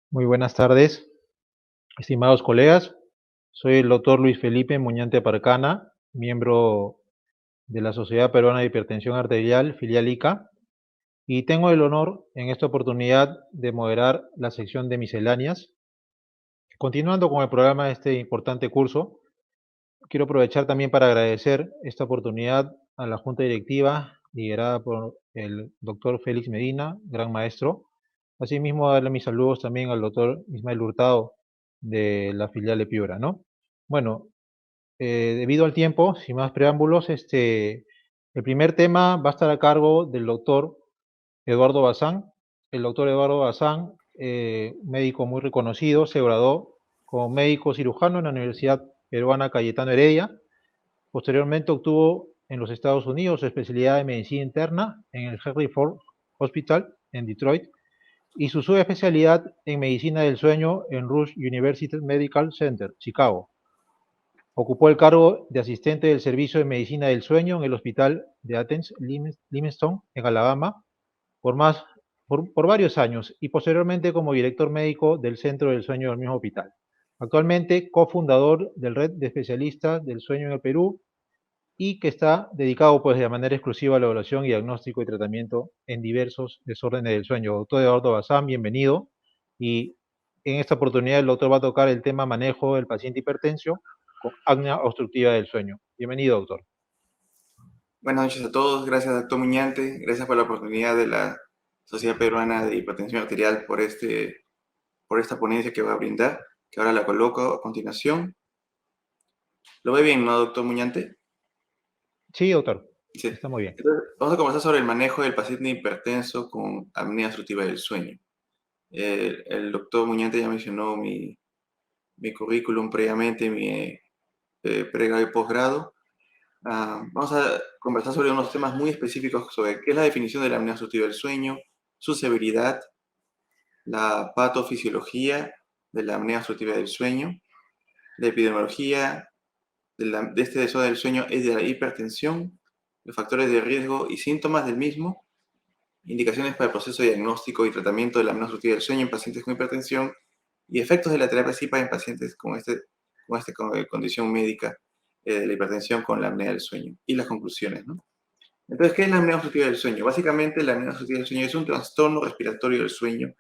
Muy buenas tardes, estimados colegas. Soy el doctor Luis Felipe Muñante Parcana, miembro de la Sociedad Peruana de Hipertensión Arterial, filial ICA, y tengo el honor en esta oportunidad de moderar la sección de misceláneas. Continuando con el programa de este importante curso, quiero aprovechar también para agradecer esta oportunidad a la Junta Directiva, liderada por el doctor Félix Medina, gran maestro. Asimismo, darle mis saludos también al doctor Ismael Hurtado, de la filial de Piura, ¿no? Bueno, debido al tiempo, sin más preámbulos, el primer tema va a estar a cargo del doctor Eduardo Bazán. El doctor Eduardo Bazán, médico muy reconocido, se graduó como médico cirujano en la Universidad Peruana Cayetano Heredia. Posteriormente obtuvo en los Estados Unidos su especialidad de medicina interna en el Henry Ford Hospital en Detroit y su subespecialidad en medicina del sueño en Rush University Medical Center, Chicago. Ocupó el cargo de asistente del servicio de medicina del sueño en el hospital de Athens, Livingston, en Alabama, por varios años y posteriormente como director médico del Centro del Sueño del mismo hospital. Actualmente cofundador del Red de Especialistas del Sueño en el Perú y que está dedicado pues de manera exclusiva a la evaluación, diagnóstico y tratamiento en diversos desórdenes del sueño. Doctor Eduardo Bazán, bienvenido. Y en esta oportunidad el doctor va a tocar el tema manejo del paciente hipertenso con apnea obstructiva del sueño. Bienvenido, doctor. Buenas noches a todos, gracias doctor Muñante, gracias por la oportunidad de la Sociedad Peruana de Hipertensión Arterial por esta ponencia que va a brindar, que ahora la coloco a continuación. ¿Lo ve bien, no, doctor Muñante? Sí, doctor, Sí. está muy bien. Entonces, vamos a conversar sobre el manejo del paciente hipertenso con apnea obstructiva del sueño. El doctor Muñante ya mencionó mi currículum previamente, mi pregrado y posgrado. Vamos a conversar sobre unos temas muy específicos sobre qué es la definición de la apnea obstructiva del sueño, su severidad, la patofisiología de la apnea obstructiva del sueño, la epidemiología de este desorden del sueño es de la hipertensión, los factores de riesgo y síntomas del mismo, indicaciones para el proceso de diagnóstico y tratamiento de la apnea obstructiva del sueño en pacientes con hipertensión y efectos de la terapia CIPA en pacientes con esta condición médica de la hipertensión con la apnea del sueño y las conclusiones, ¿no? Entonces, ¿qué es la apnea obstructiva del sueño? Básicamente, la apnea obstructiva del sueño es un trastorno respiratorio del sueño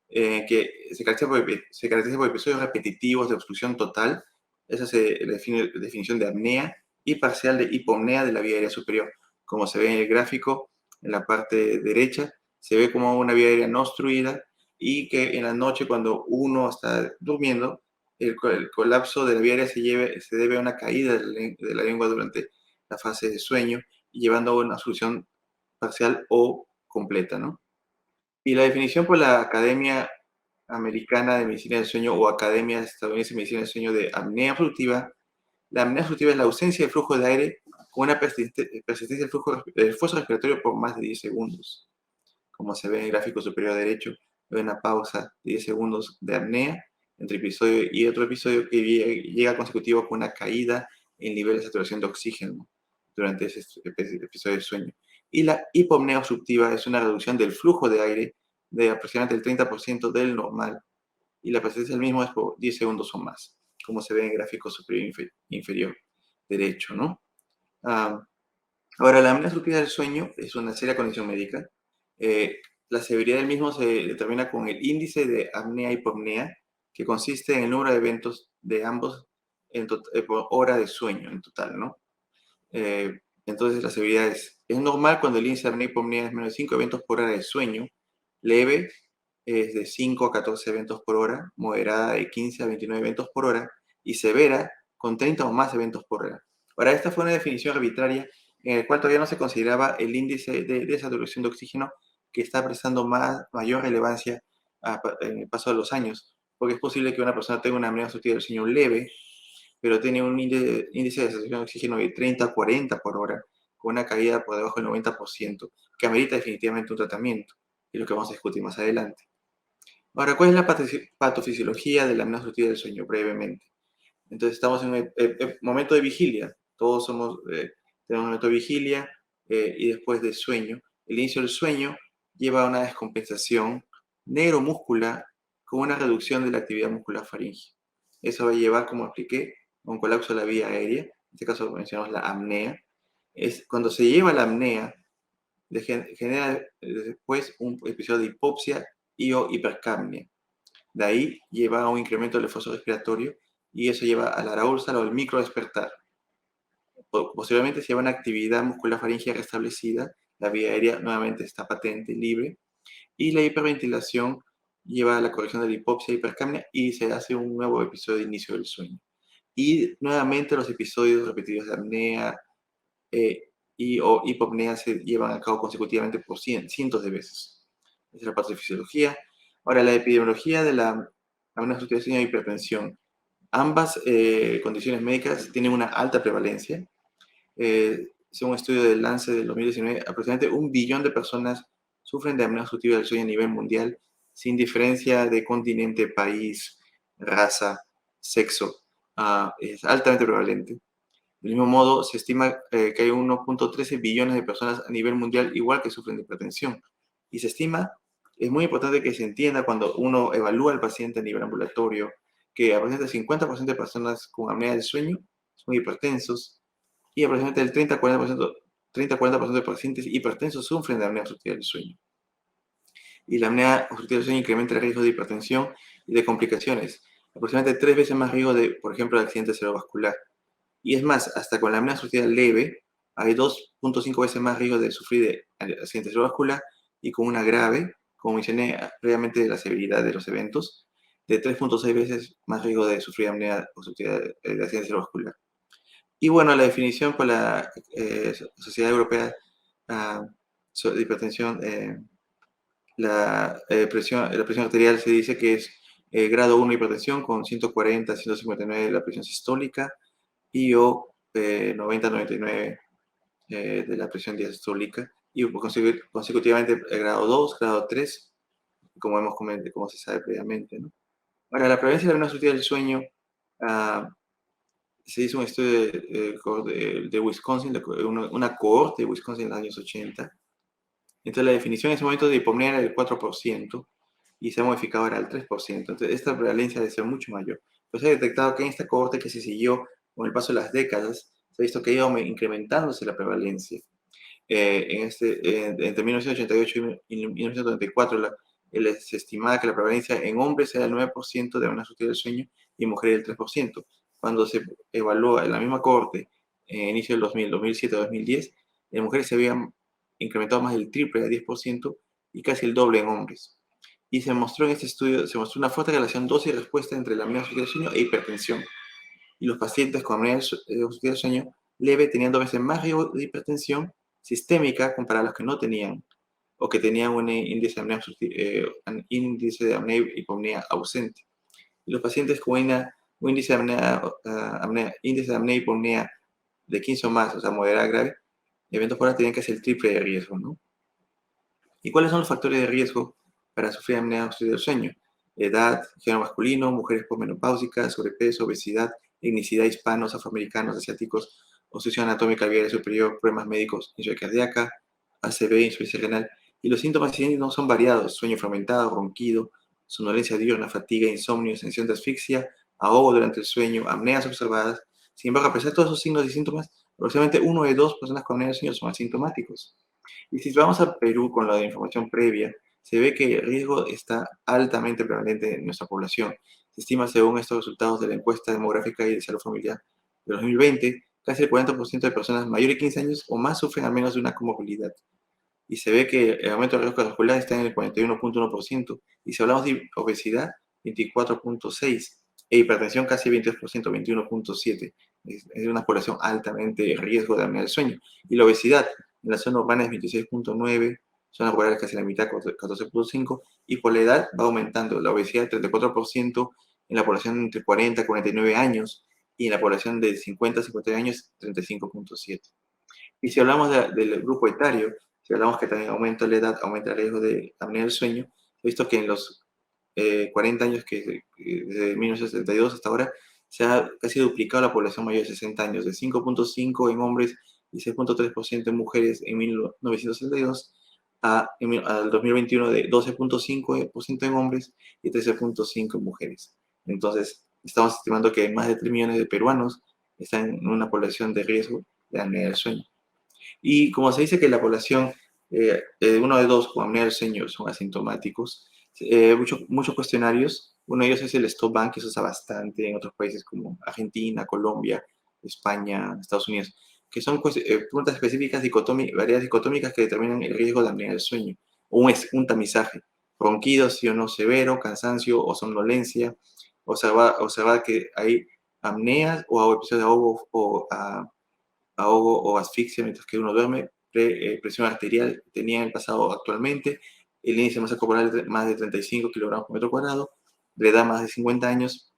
que se caracteriza por episodios repetitivos de obstrucción total, esa es la definición de apnea, y parcial de hipopnea de la vía aérea superior. Como se ve en el gráfico, en la parte derecha, se ve como una vía aérea no obstruida y que en la noche cuando uno está durmiendo, el colapso de la vía aérea se debe a una caída de la lengua durante la fase de sueño y llevando a una solución parcial o completa, ¿no? Y la definición por la Academia Americana de Medicina del Sueño o Academia Estadounidense de Medicina del Sueño de apnea obstructiva, la apnea obstructiva es la ausencia de flujo de aire con una persistencia del esfuerzo respiratorio por más de 10 segundos. Como se ve en el gráfico superior derecho, hay una pausa de 10 segundos de apnea entre episodio y otro episodio que llega consecutivo con una caída en nivel de saturación de oxígeno durante ese episodio de sueño. Y la hipopnea obstructiva es una reducción del flujo de aire de aproximadamente el 30% del normal y la persistencia del mismo es por 10 segundos o más, como se ve en el gráfico superior inferior derecho, ¿no? Ahora, la apnea obstructiva del sueño es una seria condición médica. La severidad del mismo se determina con el índice de apnea-hipopnea, que consiste en el número de eventos de ambos por hora de sueño en total, ¿no? Entonces, la severidad es normal cuando el índice de apnea-hipopnea es menos de 5 eventos por hora de sueño, leve es de 5 a 14 eventos por hora, moderada de 15 a 29 eventos por hora y severa con 30 o más eventos por hora. Ahora, esta fue una definición arbitraria en el cual todavía no se consideraba el índice de saturación de oxígeno que está prestando mayor relevancia en el paso de los años, porque es posible que una persona tenga una apnea obstructiva del sueño leve, pero tiene un índice de saturación de oxígeno de 30 a 40 por hora, con una caída por debajo del 90%, que amerita definitivamente un tratamiento, y lo que vamos a discutir más adelante. Ahora, ¿cuál es la patofisiología de la apnea obstructiva del sueño? Brevemente. Entonces, estamos en un momento de vigilia. Todos tenemos un momento de vigilia y después del sueño. El inicio del sueño lleva a una descompensación neuromuscular con una reducción de la actividad muscular faríngea. Eso va a llevar, como expliqué, a un colapso de la vía aérea. En este caso mencionamos la apnea. Cuando se lleva la apnea, genera después un episodio de hipopsia y o hipercapnia. De ahí lleva a un incremento del esfuerzo respiratorio y eso lleva a la arousal o el microdespertar. Posteriormente se lleva una actividad muscular faríngea restablecida, la vía aérea nuevamente está patente, libre, y la hiperventilación lleva a la corrección de la hipopsia y hipercapnia y se hace un nuevo episodio de inicio del sueño. Y nuevamente los episodios repetidos de apnea y o hipopnea se llevan a cabo consecutivamente por cientos de veces. Esa es la patofisiología. Ahora, la epidemiología de la apnea obstructiva del sueño y hipertensión. Ambas condiciones médicas tienen una alta prevalencia. Según un estudio del Lancet del 2019, aproximadamente 1 billón de personas sufren de apnea obstructiva del sueño a nivel mundial, sin diferencia de continente, país, raza, sexo. Es altamente prevalente. Del mismo modo, se estima que hay 1.13 billones de personas a nivel mundial igual que sufren de hipertensión. Y se estima, es muy importante que se entienda cuando uno evalúa al paciente a nivel ambulatorio, que aproximadamente el 50% de personas con apnea del sueño son hipertensos y aproximadamente el 30-40% de pacientes hipertensos sufren de apnea obstructiva del sueño. Y la apnea obstructiva del sueño incrementa el riesgo de hipertensión y de complicaciones. Aproximadamente 3 veces más riesgo de, por ejemplo, de accidente cerebrovascular. Y es más, hasta con la apnea obstructiva leve, hay 2.5 veces más riesgo de sufrir de accidente cerebrovascular y con una grave, como mencioné previamente de la severidad de los eventos, de 3.6 veces más riesgo de sufrir apnea obstructiva de accidente cerebrovascular. Y bueno, la definición por la Sociedad Europea de Hipertensión, la presión arterial se dice que es grado 1 de hipertensión con 140 a 159 de la presión sistólica y o 90-99 de la presión diastólica y consecutivamente grado 2, grado 3, como hemos comentado, como se sabe previamente, ¿no? Ahora, la prevalencia de la apnea obstructiva del sueño se hizo un estudio de Wisconsin, una cohorte de Wisconsin en los años 80. Entonces, la definición en ese momento de hipopnea era del 4% y se ha modificado ahora al 3%. Entonces, esta prevalencia debe ser mucho mayor. Pues se ha detectado que en esta cohorte que se siguió con el paso de las décadas, se ha visto que ha ido incrementándose la prevalencia. Entre 1988 y 1994, se estimaba que la prevalencia en hombres era el 9% de apnea obstructiva del sueño y en mujeres el 3%. Cuando se evaluó en la misma cohorte, en inicio del 2000, 2007, 2010, en mujeres se habían incrementado más del triple, de 10%, y casi el doble en hombres. Y se mostró en este estudio, se mostró una fuerte relación dosis y respuesta entre la apnea obstructiva del sueño e hipertensión. Y los pacientes con apnea obstructiva del sueño leve tenían 2 veces más riesgo de hipertensión sistémica comparado a los que no tenían o que tenían un índice de apnea y hipopnea ausente. Y los pacientes con un índice de apnea y hipopnea de 15 o más, o sea, moderada grave, eventos por tenían que ser el triple de riesgo, ¿no? ¿Y cuáles son los factores de riesgo para sufrir apnea obstructiva del sueño? Edad, género masculino, mujeres posmenopáusicas, sobrepeso, obesidad, etnicidad, hispanos, afroamericanos, asiáticos, obstrucción anatómica alveolar superior, problemas médicos, insuficiencia cardíaca, ACV, insuficiencia renal. Y los síntomas no son variados: sueño fragmentado, ronquido, somnolencia diurna, fatiga, insomnio, sensación de asfixia, ahogo durante el sueño, apneas observadas. Sin embargo, a pesar de todos esos signos y síntomas, aproximadamente 1 de 2 personas con apnea del sueño son asintomáticos. Y si vamos a Perú con la información previa, se ve que el riesgo está altamente prevalente en nuestra población. Se estima, según estos resultados de la encuesta demográfica y de salud familiar de 2020, casi el 40% de personas mayores de 15 años o más sufren al menos de una comorbilidad. Y se ve que el aumento del riesgo cardiovascular está en el 41.1%. Y si hablamos de obesidad, 24.6%. E hipertensión casi 22%, 21.7%. Es una población altamente en riesgo de apnea del sueño. Y la obesidad en la zona urbana es 26.9%, zona rural casi la mitad, 14.5, y por la edad va aumentando. La obesidad 34% en la población entre 40 y 49 años, y en la población de 50 a 50 años 35.7. Y si hablamos del grupo etario, si hablamos que también aumenta la edad, aumenta el riesgo de apnea del sueño, he visto que en los 40 años, desde 1972 hasta ahora, se ha casi duplicado la población mayor de 60 años, de 5.5 en hombres y 6.3% en mujeres en 1962 al 2021 de 12.5% en hombres y 13.5% en mujeres. Entonces, estamos estimando que más de 3 millones de peruanos están en una población de riesgo de apnea del sueño. Y como se dice que la población, uno de dos con apnea del sueño son asintomáticos, muchos cuestionarios, uno de ellos es el Stop Bank, que se usa bastante en otros países como Argentina, Colombia, España, Estados Unidos, que son preguntas específicas, variedades dicotómicas que determinan el riesgo de apnea del sueño, o un tamizaje, ronquido, sí o no severo, cansancio o somnolencia, observar que hay apneas o episodios de ahogo ahogo o asfixia mientras que uno duerme, presión arterial tenía en el pasado o actualmente, el índice de masa corporal de más de 35 kilogramos por metro cuadrado, de edad más de 50 años,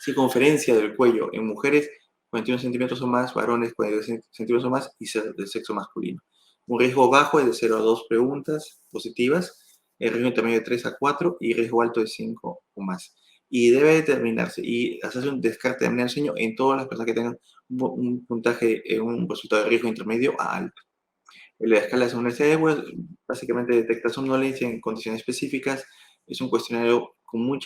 circunferencia del cuello en mujeres 41 centímetros o más, varones 42 centímetros o más y ser del sexo masculino. Un riesgo bajo es de 0 a 2 preguntas positivas, el riesgo intermedio de 3 a 4 y riesgo alto de 5 o más. Y debe determinarse y hacerse un descarte de apnea del sueño en todas las personas que tengan un puntaje, un resultado de riesgo intermedio a alto. La escala de somnolencia de Ewell básicamente detecta somnolencia en condiciones específicas. Es un cuestionario con muy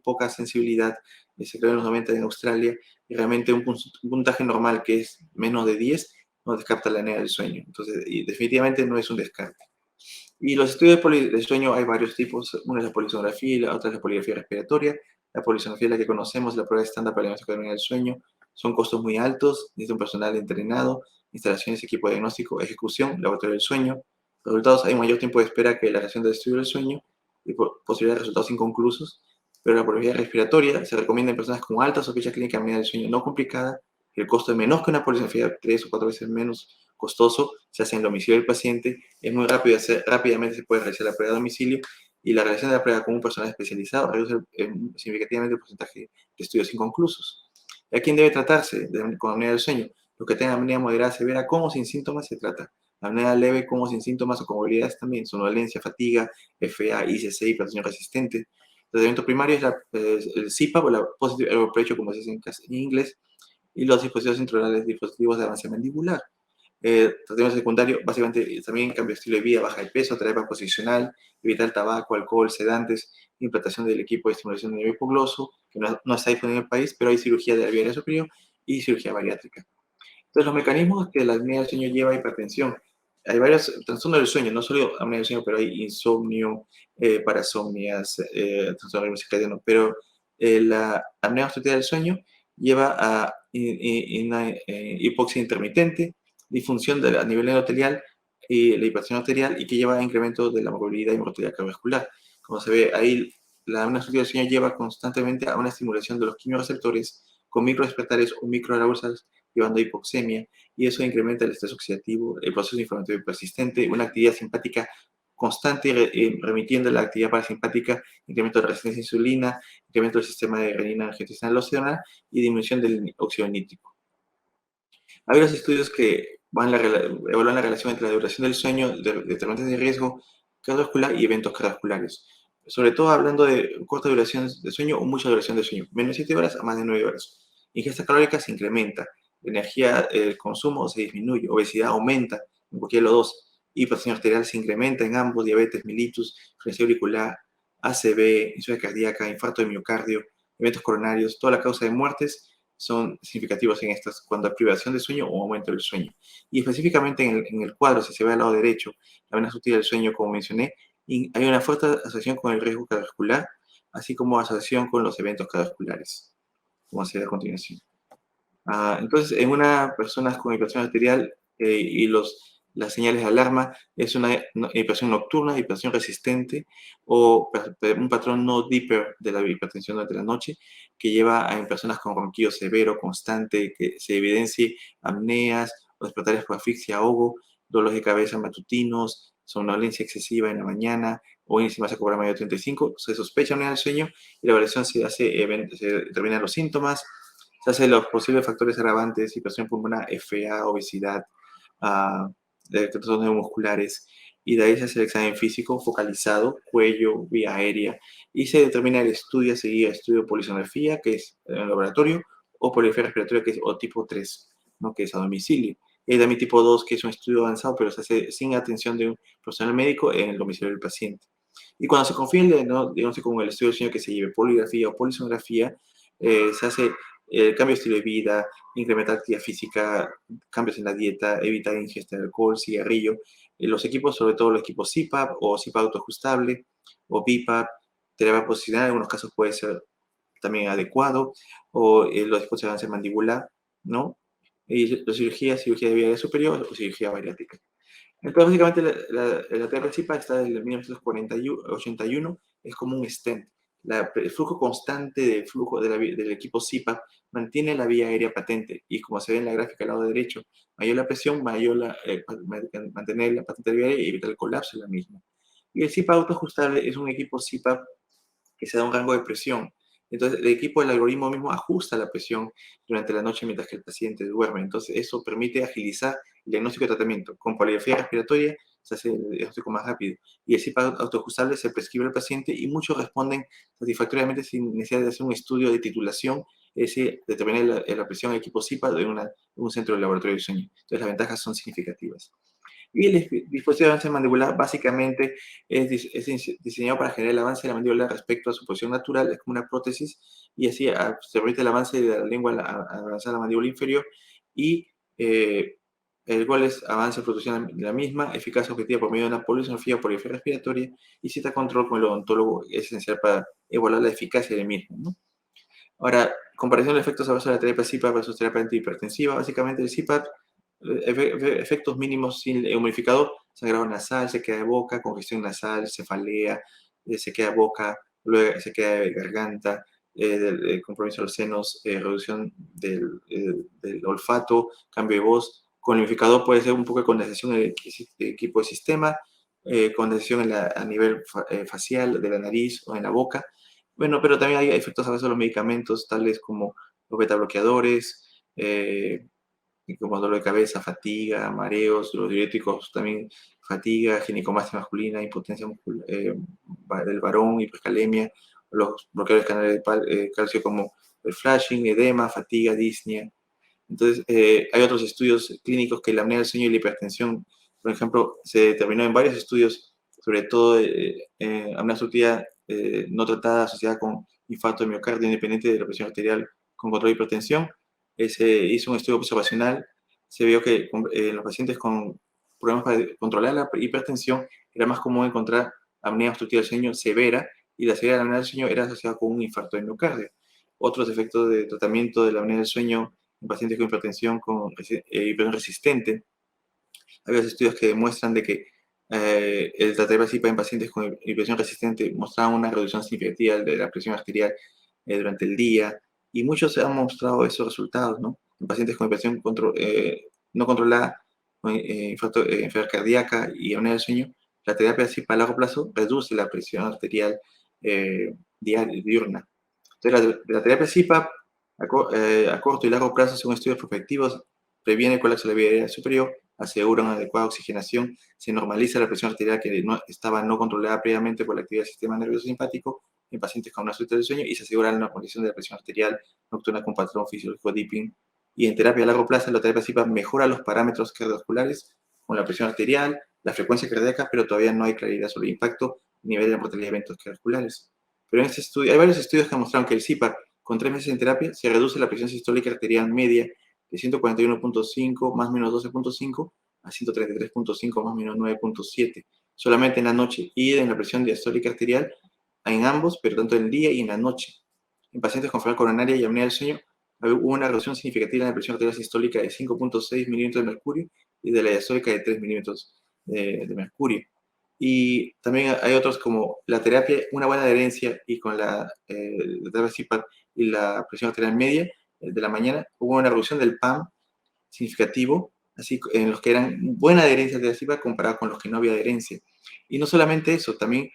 poca sensibilidad. Se creó en los 90 en Australia y realmente un puntaje normal que es menos de 10 no descarta la apnea del sueño. Entonces, y definitivamente no es un descarte. Y los estudios de sueño hay varios tipos. Una es la polisonografía y la otra es la poligrafía respiratoria. La polisonografía es la que conocemos, la prueba estándar para el diagnóstico de apnea del sueño. Son costos muy altos, necesita un personal entrenado, instalaciones, equipo de diagnóstico, ejecución, laboratorio del sueño. Los resultados, hay mayor tiempo de espera que la reacción del estudio del sueño y posibilidad de resultados inconclusos. Pero la poligrafía respiratoria se recomienda en personas con alta sospecha clínica de apnea del sueño no complicada. El costo es menos que una polisonografía, 3 o 4 veces menos costoso, se hace en el domicilio del paciente, es muy rápido, rápidamente se puede realizar la prueba a domicilio y la realización de la prueba con un personal especializado reduce significativamente el porcentaje de estudios inconclusos. ¿Y a quién debe tratarse con apnea del sueño? Los que tengan apnea moderada severa con o sin síntomas se trata. Apnea leve con o sin síntomas o comorbilidades también, somnolencia, fatiga, FA, ICC, hipertensión resistente. El tratamiento primario es el CPAP o la Positive Airway Pressure, como se dice en inglés, y los dispositivos intraorales, dispositivos de avance mandibular. Tratamiento secundario, básicamente también cambio de estilo de vida, baja de peso, terapia posicional, evitar el tabaco, alcohol, sedantes, implantación del equipo de estimulación del nervio hipogloso, que no está disponible en el país, pero hay cirugía de la vía aérea superior y cirugía bariátrica. Entonces, los mecanismos que la apnea del sueño lleva a hipertensión. Hay varios trastornos del sueño, no solo apnea del sueño, pero hay insomnio, parasomnias, trastorno circadiano, pero la apnea obstructiva del sueño lleva a una hipoxia intermitente, disfunción a nivel endotelial y la hipertensión arterial y que lleva a incremento de la movilidad y mortalidad cardiovascular. Como se ve ahí, la apnea obstructiva del sueño lleva constantemente a una estimulación de los quimiorreceptores con microdespertares o microarousals llevando a hipoxemia, y eso incrementa el estrés oxidativo, el proceso inflamatorio persistente, una actividad simpática constante, remitiendo la actividad parasimpática, incremento de la resistencia a insulina, incremento del sistema de renina angiotensina y disminución del óxido nítrico. Hay varios estudios que evalúan la relación entre la duración del sueño, determinantes de riesgo cardiovascular y eventos cardiovasculares. Sobre todo hablando de corta duración de sueño o mucha duración de sueño, menos de 7 horas a más de 9 horas. Ingesta calórica se incrementa, energía, el consumo se disminuye, obesidad aumenta en cualquiera de los dos, hipertensión arterial se incrementa en ambos, diabetes mellitus, frecuencia auricular, ACV, insuficiencia cardíaca, infarto de miocardio, eventos coronarios, toda la causa de muertes son significativos en estas cuando hay privación de sueño o aumento del sueño. Y específicamente en el cuadro, si se ve al lado derecho, la vena sutil del sueño, como mencioné, hay una fuerte asociación con el riesgo cardiovascular, así como asociación con los eventos cardiovasculares, como se ve a continuación. Entonces, en una persona con hipertensión arterial y las señales de alarma es una hipertensión nocturna, hipertensión resistente o un patrón no deeper de la hipertensión durante la noche que lleva a en personas con ronquido severo, constante, que se evidencie apneas o despertares por asfixia, ahogo, dolores de cabeza matutinos, somnolencia excesiva en la mañana o índice de masa corporal mayor de 35, se sospecha apnea del sueño y la evaluación se determinan los síntomas, se hacen los posibles factores agravantes, hipertensión pulmonar, FA, obesidad, trastornos neuromusculares, y de ahí se hace el examen físico focalizado, cuello, vía aérea, y se determina el estudio a seguir, estudio de polisonografía, que es en el laboratorio, o poligrafía respiratoria, que es o tipo 3, ¿no? Que es a domicilio. Y también tipo 2, que es un estudio avanzado, pero se hace sin atención de un profesional médico en el domicilio del paciente. Y cuando se confía en el diagnóstico con el estudio del sueño que se lleve poligrafía o polisonografía, se hace el cambio de estilo de vida, incrementar actividad física, cambios en la dieta, evitar ingesta de alcohol, cigarrillo. Los equipos, sobre todo los equipos CPAP o CPAP autoajustable o BIPAP, terapia posicional, en algunos casos puede ser también adecuado, o los equipos de avance mandibular, ¿no? Y la cirugía de vía superior o cirugía bariátrica. Entonces, básicamente, la terapia CPAP está desde 1981, es como un stent. El flujo constante de flujo del equipo CPAP mantiene la vía aérea patente y como se ve en la gráfica al lado derecho, mayor la presión, mantener la patente de la vía aérea y evitar el colapso de la misma. Y el CPAP autoajustable es un equipo CPAP que se da un rango de presión. Entonces, el equipo del algoritmo mismo ajusta la presión durante la noche mientras que el paciente duerme. Entonces, eso permite agilizar el diagnóstico de tratamiento. Con poligrafía respiratoria se hace el diagnóstico más rápido. Y el CPAP autoajustable se prescribe al paciente y muchos responden satisfactoriamente sin necesidad de hacer un estudio de titulación, es decir, determinar la presión del equipo CPAP de un centro de laboratorio de sueño. Entonces, las ventajas son significativas. Y el dispositivo de avance mandibular básicamente es diseñado para generar el avance de la mandíbula respecto a su posición natural, es como una prótesis, y así se permite el avance de la lengua a avanzar a la mandíbula inferior, y el cual es avance de producción de la misma, eficacia objetiva por medio de una polisonografía o poligrafía respiratoria, y cita control con el odontólogo es esencial para evaluar la eficacia del mismo, ¿no? Ahora, comparación de efectos a base de la terapia CPAP versus terapia antihipertensiva, básicamente el CPAP, efectos mínimos sin el humidificador, sangrado nasal, sequedad de boca, congestión nasal, cefalea, sequedad de boca, luego sequedad de garganta, compromiso de los senos, reducción del olfato, cambio de voz. Con el humidificador puede ser un poco de condensación en el equipo de sistema, condensación a nivel facial, de la nariz o en la boca. Bueno, pero también hay efectos a veces de los medicamentos, tales como los betabloqueadores, como dolor de cabeza, fatiga, mareos, los diuréticos también, fatiga, ginecomastia masculina, impotencia del varón, hipercalemia, los bloqueadores canales de calcio como el flashing, edema, fatiga, disnea. Entonces, hay otros estudios clínicos que la apnea del sueño y la hipertensión, por ejemplo, se determinó en varios estudios, sobre todo apnea obstructiva no tratada asociada con infarto de miocardio independiente de la presión arterial con control de hipertensión. Se hizo un estudio observacional, se vio que en los pacientes con problemas para controlar la hipertensión era más común encontrar apnea obstructiva del sueño severa, y la severidad de la apnea del sueño era asociada con un infarto de miocardio. Otros efectos de tratamiento de la apnea del sueño en pacientes con hipertensión hipertensión resistente. Hay varios estudios que demuestran de que el tratamiento CPAP en pacientes con hipertensión resistente mostraba una reducción significativa de la presión arterial durante el día, y muchos han mostrado esos resultados, ¿no? En pacientes con hipertensión no controlada, enfermedad cardíaca y apnea del sueño, la terapia CPAP a largo plazo reduce la presión arterial diurna. Entonces, la terapia CPAP a corto y largo plazo, según estudios prospectivos, previene el colapso de la vía aérea superior, asegura una adecuada oxigenación, se normaliza la presión arterial que estaba no controlada previamente por la actividad del sistema nervioso simpático en pacientes con una suerte del sueño, y se asegura la normalización de la presión arterial nocturna con patrón fisiológico dipping. Y en terapia a largo plazo, la terapia CPAP mejora los parámetros cardiovasculares con la presión arterial, la frecuencia cardíaca, pero todavía no hay claridad sobre el impacto a nivel de la mortalidad de eventos cardiovasculares. Pero en este estudio, hay varios estudios que mostraron que el CPAP con 3 meses en terapia se reduce la presión sistólica arterial media de 141.5 más o menos 12.5 a 133.5 más o menos 9.7 solamente en la noche, y en la presión diastólica arterial en ambos, pero tanto en el día y en la noche. En pacientes con enfermedad coronaria y apnea del sueño hubo una reducción significativa en la presión arterial sistólica de 5.6 milímetros de mercurio y de la diastólica de 3 milímetros de mercurio. Y también hay otros como la terapia, una buena adherencia, y con la terapia CPAP y la presión arterial media de la mañana, hubo una reducción del PAM significativo así en los que eran buena adherencia de la CIPA comparado con los que no había adherencia. Y no solamente eso, también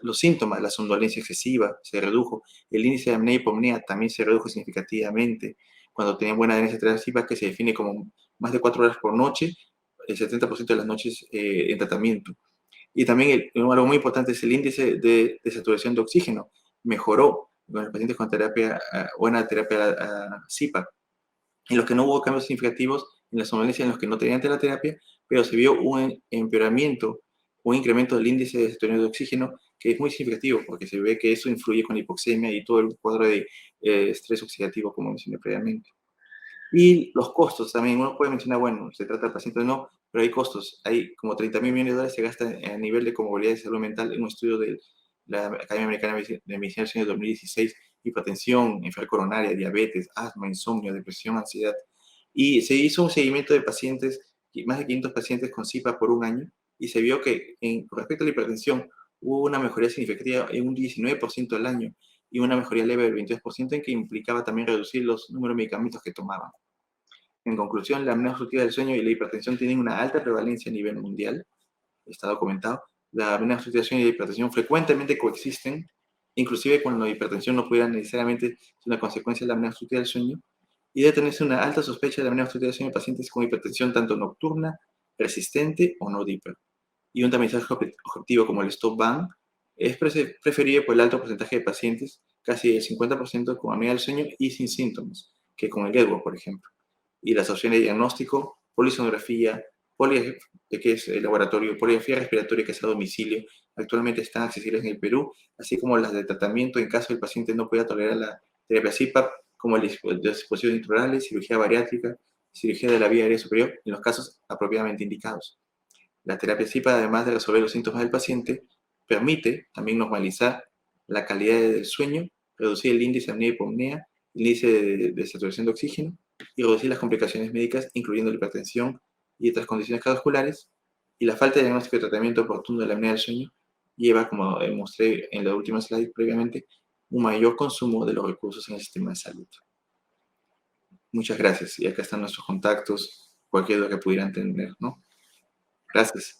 los síntomas, la somnolencia excesiva se redujo, el índice de apnea y hipopnea también se redujo significativamente cuando tenían buena adherencia de la CIPA, que se define como más de 4 horas por noche, el 70% de las noches en tratamiento. Y también algo muy importante es el índice de saturación de oxígeno. Mejoró con los pacientes con terapia, buena terapia CIPAP. En los que no hubo cambios significativos en la somnolencia, en los que no tenían terapia, pero se vio un empeoramiento, un incremento del índice de saturación de oxígeno que es muy significativo porque se ve que eso influye con hipoxemia y todo el cuadro de estrés oxidativo, como mencioné previamente. Y los costos también, uno puede mencionar, bueno, se trata del paciente o no, pero hay costos. Hay como 30.000 millones de dólares se gastan a nivel de comorbilidad de salud mental en un estudio de la Academia Americana de Medicina del año 2016, hipertensión, enfermedad coronaria, diabetes, asma, insomnio, depresión, ansiedad. Y se hizo un seguimiento de pacientes, más de 500 pacientes con CIPA por un año, y se vio que con respecto a la hipertensión hubo una mejoría significativa en un 19% al año y una mejoría leve del 22% en que implicaba también reducir los números de medicamentos que tomaban. En conclusión, la apnea obstructiva del sueño y la hipertensión tienen una alta prevalencia a nivel mundial, está documentado. La apnea obstructiva del sueño y la hipertensión frecuentemente coexisten, inclusive cuando la hipertensión no pudiera necesariamente ser una consecuencia de la apnea obstructiva del sueño, y debe tenerse una alta sospecha de apnea obstructiva del sueño en pacientes con hipertensión tanto nocturna, persistente o no DIPER. Y un tamizaje objetivo como el stop band es preferido por el alto porcentaje de pacientes, casi el 50% con apnea del sueño y sin síntomas, que con el EDWA, por ejemplo. Y las opciones de diagnóstico, polisonografía, que es el laboratorio, poligrafía respiratoria, que es a domicilio, actualmente están accesibles en el Perú, así como las de tratamiento en caso el paciente no pueda tolerar la terapia CIPAP, como dispositivos intraorales, cirugía bariátrica, cirugía de la vía aérea superior, en los casos apropiadamente indicados. La terapia CIPAP, además de resolver los síntomas del paciente, permite también normalizar la calidad del sueño, reducir el índice de apnea y hipopnea, el índice de saturación de oxígeno, y reducir las complicaciones médicas, incluyendo la hipertensión y otras condiciones cardiovasculares. Y la falta de diagnóstico y tratamiento oportuno de la apnea del sueño lleva, como mostré en la última slide previamente, un mayor consumo de los recursos en el sistema de salud. Muchas gracias. Y acá están nuestros contactos, cualquier duda que pudieran tener, ¿no? Gracias.